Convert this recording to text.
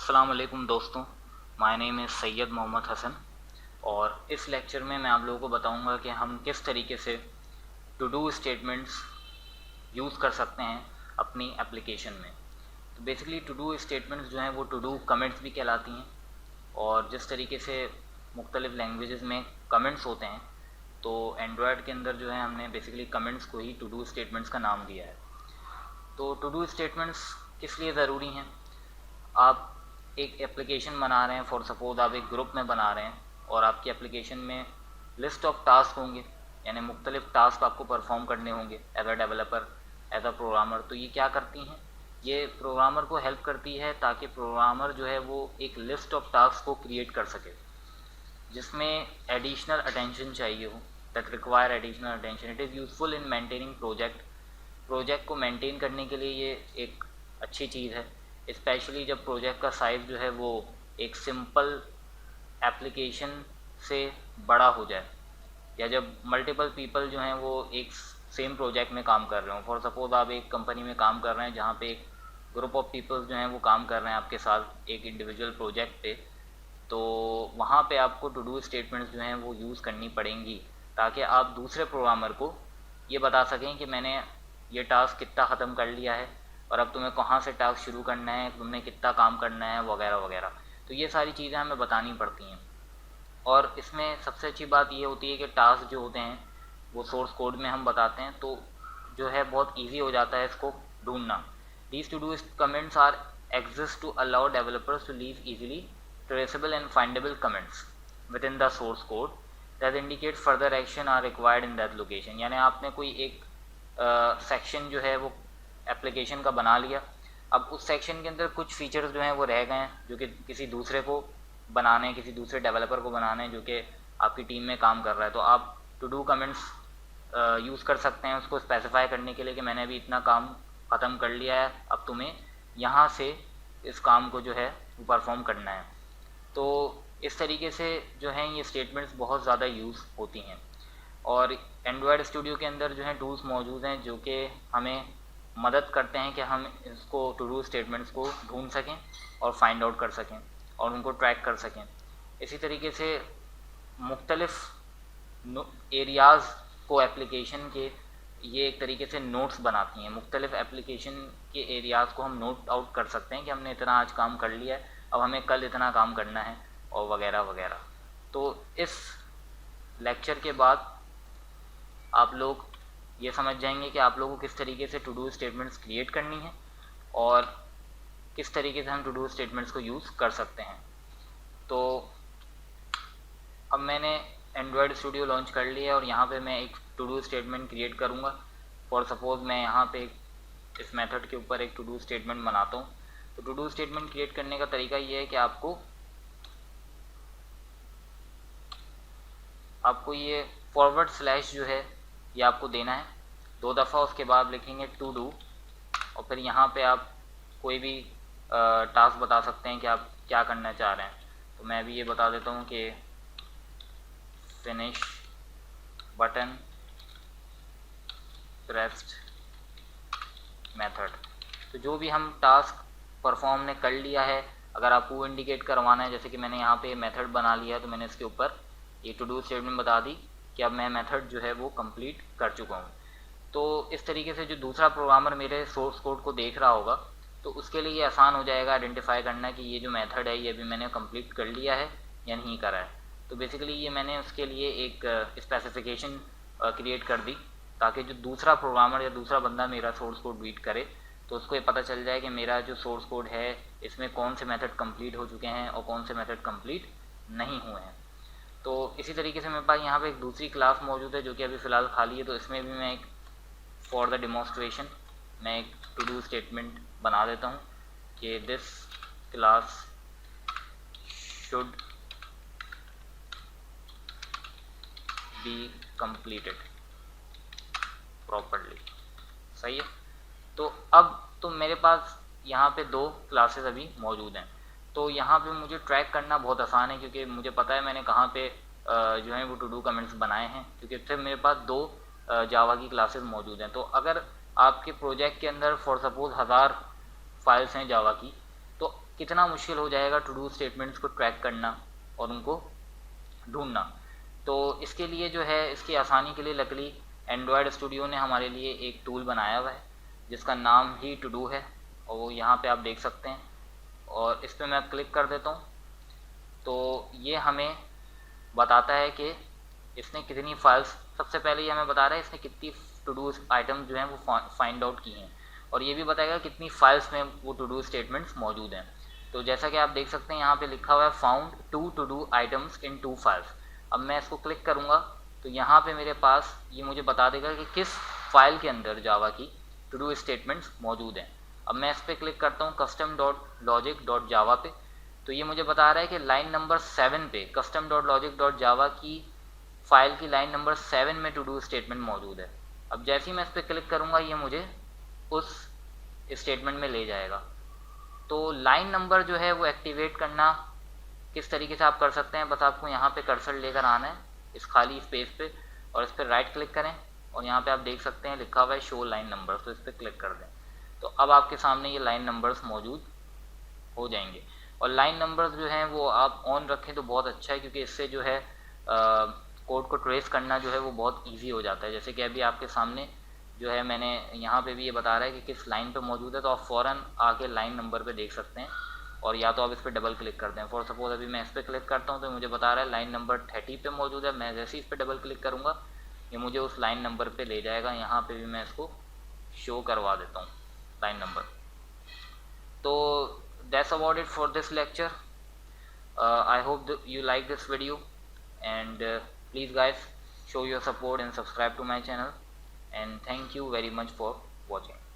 अस्सलाम वालेकुम दोस्तों, my name is Syed Mohammad Hasan और इस लेक्चर में मैं आप लोगों को बताऊंगा कि हम किस तरीके से टू डू स्टेटमेंट्स यूज़ कर सकते हैं अपनी एप्लीकेशन में। तो बेसिकली टू डू स्टेटमेंट्स जो हैं वो टू डू कमेंट्स भी कहलाती हैं और जिस तरीके से मुख्तलिफ़ लैंग्वेजेस में कमेंट्स होते हैं तो एंड्रॉयड के अंदर जो है हमने बेसिकली कमेंट्स को ही टू डू स्टेटमेंट्स का नाम दिया है। तो टू डू स्टेटमेंट्स किस लिए ज़रूरी हैं? आप एक एप्लीकेशन बना रहे हैं, फॉर सपोज आप एक ग्रुप में बना रहे हैं और आपकी एप्लीकेशन में लिस्ट ऑफ टास्क होंगे, यानी मुख्तलिफ टास्क आपको परफॉर्म करने होंगे as a developer, as a programmer. तो ये क्या करती हैं? ये प्रोग्रामर को हेल्प करती है ताकि प्रोग्रामर जो है वो एक लिस्ट ऑफ टास्क को क्रिएट कर सके जिसमें एडिशनल अटेंशन चाहिए हो, that require additional attention. It is useful in maintaining project को मेंटेन करने के लिए ये एक अच्छी चीज़ है, स्पेशली जब प्रोजेक्ट का साइज़ जो है वो एक सिंपल एप्लीकेशन से बड़ा हो जाए या जब मल्टीपल पीपल जो हैं वो एक सेम प्रोजेक्ट में काम कर रहे हो। फॉर सपोज आप एक कंपनी में काम कर रहे हैं जहाँ पे एक ग्रुप ऑफ पीपल्स जो हैं वो काम कर रहे हैं आपके साथ एक इंडिविजुअल प्रोजेक्ट पे, तो वहाँ पे आपको टू डू स्टेटमेंट्स जो हैं वो यूज़ करनी पड़ेंगी ताकि आप दूसरे प्रोग्रामर को ये बता सकें कि मैंने ये टास्क कितना ख़त्म कर लिया है और अब तुम्हें कहाँ से टास्क शुरू करना है, तुमने कितना काम करना है, वगैरह वगैरह। तो ये सारी चीज़ें हमें बतानी पड़ती हैं और इसमें सबसे अच्छी बात ये होती है कि टास्क जो होते हैं वो सोर्स कोड में हम बताते हैं, तो जो है बहुत ईजी हो जाता है इसको ढूंढना। These to do comments are exist to allow developers to leave easily traceable and findable comments within the source code that indicate further action are required in that location. यानी आपने कोई एक section जो है वो application का बना लिया, अब उस सेक्शन के अंदर कुछ फीचर्स जो हैं वो रह गए हैं जो कि किसी दूसरे को बनाने, किसी दूसरे डेवलपर को बनाने जो कि आपकी टीम में काम कर रहा है, तो आप टू डू कमेंट्स यूज़ कर सकते हैं उसको स्पेसिफाई करने के लिए कि मैंने अभी इतना काम ख़त्म कर लिया है, अब तुम्हें यहाँ से इस काम को जो है वो परफॉर्म करना है। तो इस तरीके से जो हैं ये स्टेटमेंट्स बहुत ज़्यादा यूज़ होती हैं और एंड्रॉयड स्टूडियो के अंदर जो हैं टूल्स मौजूद हैं जो कि हमें मदद करते हैं कि हम इसको टू डू स्टेटमेंट्स को ढूंढ सकें और फाइंड आउट कर सकें और उनको ट्रैक कर सकें। इसी तरीके से मुख्तलिफ़ एरियाज़ को एप्लीकेशन के ये एक तरीके से नोट्स बनाती हैं। मुख्तलिफ़ एप्लीकेशन के एरियाज़ को हम नोट आउट कर सकते हैं कि हमने इतना आज काम कर लिया है, अब हमें कल इतना काम करना है और वगैरह वगैरह। तो इस लेक्चर के बाद आप लोग ये समझ जाएंगे कि आप लोगों को किस तरीके से टू डू स्टेटमेंट्स क्रिएट करनी है और किस तरीके से हम टू डू स्टेटमेंट्स को यूज़ कर सकते हैं। तो अब मैंने एंड्रॉयड स्टूडियो लॉन्च कर लिया है और यहाँ पे मैं एक टू डू स्टेटमेंट क्रिएट करूँगा। फॉर सपोज मैं यहाँ पे इस मेथड के ऊपर एक टू डू स्टेटमेंट बनाता हूँ। तो टू डू स्टेटमेंट क्रिएट करने का तरीका ये है कि आपको ये फॉरवर्ड स्लैश जो है ये आपको देना है 2 दफ़ा, उसके बाद लिखेंगे टू डू और फिर यहाँ पे आप कोई भी टास्क बता सकते हैं कि आप क्या करना चाह रहे हैं। तो मैं भी ये बता देता हूँ कि फिनिश बटन प्रेस्ड मेथड। तो जो भी हम टास्क परफॉर्म ने कर लिया है, अगर आपको वो इंडिकेट करवाना है, जैसे कि मैंने यहाँ पे मेथड बना लिया है तो मैंने इसके ऊपर ये टू डू स्टेटमेंट बता दी कि अब मैं मेथड जो है वो कंप्लीट कर चुका हूँ। तो इस तरीके से जो दूसरा प्रोग्रामर मेरे सोर्स कोड को देख रहा होगा तो उसके लिए ये आसान हो जाएगा आइडेंटिफाई करना कि ये जो मेथड है ये भी मैंने कंप्लीट कर लिया है या नहीं करा है। तो बेसिकली ये मैंने उसके लिए एक स्पेसिफिकेशन क्रिएट कर दी ताकि जो दूसरा प्रोग्रामर या दूसरा बंदा मेरा सोर्स कोड रीड करे तो उसको ये पता चल जाए कि मेरा जो सोर्स कोड है इसमें कौन से मेथड कंप्लीट हो चुके हैं और कौन से मेथड कंप्लीट नहीं हुए हैं। तो इसी तरीके से मेरे पास यहाँ पे एक दूसरी क्लास मौजूद है जो कि अभी फ़िलहाल खाली है, तो इसमें भी मैं एक फॉर द डेमोन्स्ट्रेशन मैं एक टू डू स्टेटमेंट बना देता हूँ कि this class should be completed properly. सही है। तो अब तो मेरे पास यहाँ पे 2 क्लासेस अभी मौजूद हैं, तो यहाँ पे मुझे ट्रैक करना बहुत आसान है क्योंकि मुझे पता है मैंने कहाँ पे जो है वो टू डू कमेंट्स बनाए हैं, क्योंकि फिर मेरे पास 2 जावा की क्लासेस मौजूद हैं। तो अगर आपके प्रोजेक्ट के अंदर फॉर सपोज 1000 फाइल्स हैं जावा की, तो कितना मुश्किल हो जाएगा टू डू स्टेटमेंट्स को ट्रैक करना और उनको ढूंढना। तो इसके लिए जो है, इसकी आसानी के लिए लकली एंड्रॉयड स्टूडियो ने हमारे लिए एक टूल बनाया हुआ है जिसका नाम ही टू डू है, और वो यहाँ पे आप देख सकते हैं। और इस पर मैं क्लिक कर देता हूँ तो ये हमें बताता है कि इसने कितनी फाइल्स, सबसे पहले ये हमें बता रहा है इसने कितनी टू डू आइटम्स जो हैं वो फाइंड आउट की हैं, और ये भी बताएगा कितनी फाइल्स में वो टू डू स्टेटमेंट्स मौजूद हैं। तो जैसा कि आप देख सकते हैं यहाँ पे लिखा हुआ है found 2 to do items in 2 files. अब मैं इसको क्लिक करूँगा तो यहाँ पे मेरे पास ये मुझे बता देगा कि किस फाइल के अंदर जावा की टू डू स्टेटमेंट्स मौजूद हैं। अब मैं इस पर क्लिक करता हूँ custom.logic.java पे, तो ये मुझे बता रहा है कि लाइन नंबर 7 पे custom.logic.java की फाइल की लाइन नंबर 7 में टू डू स्टेटमेंट मौजूद है। अब जैसे ही मैं इस पर क्लिक करूँगा ये मुझे उस स्टेटमेंट में ले जाएगा। तो लाइन नंबर जो है वो एक्टिवेट करना किस तरीके से आप कर सकते हैं, बस आपको यहाँ पे कर्सर लेकर आना है इस खाली स्पेस पे और इस पर राइट क्लिक करें, और यहाँ पे आप देख सकते हैं लिखा हुआ है शो लाइन नंबर्स, तो इस पर क्लिक कर दें। तो अब आपके सामने ये लाइन नंबर्स मौजूद हो जाएंगे। और लाइन नंबर्स जो हैं वो आप ऑन रखें तो बहुत अच्छा है, क्योंकि इससे जो है कोड को ट्रेस करना जो है वो बहुत ईजी हो जाता है। जैसे कि अभी आपके सामने जो है मैंने यहाँ पे भी ये बता रहा है कि किस लाइन पे मौजूद है, तो आप फ़ौरन आके लाइन नंबर पे देख सकते हैं, और या तो आप इस पर डबल क्लिक कर दें। फॉर सपोज अभी मैं इस पर क्लिक करता हूँ तो मुझे बता रहा है लाइन नंबर 30 पे मौजूद है। मैं जैसे ही इस पर डबल क्लिक करूँगा ये मुझे उस लाइन नंबर पे ले जाएगा। यहाँ पे भी मैं इसको शो करवा देता हूँ लाइन नंबर। तो that's about it for this lecture. I hope you like this video, and please guys show your support and subscribe to my channel, and thank you very much for watching.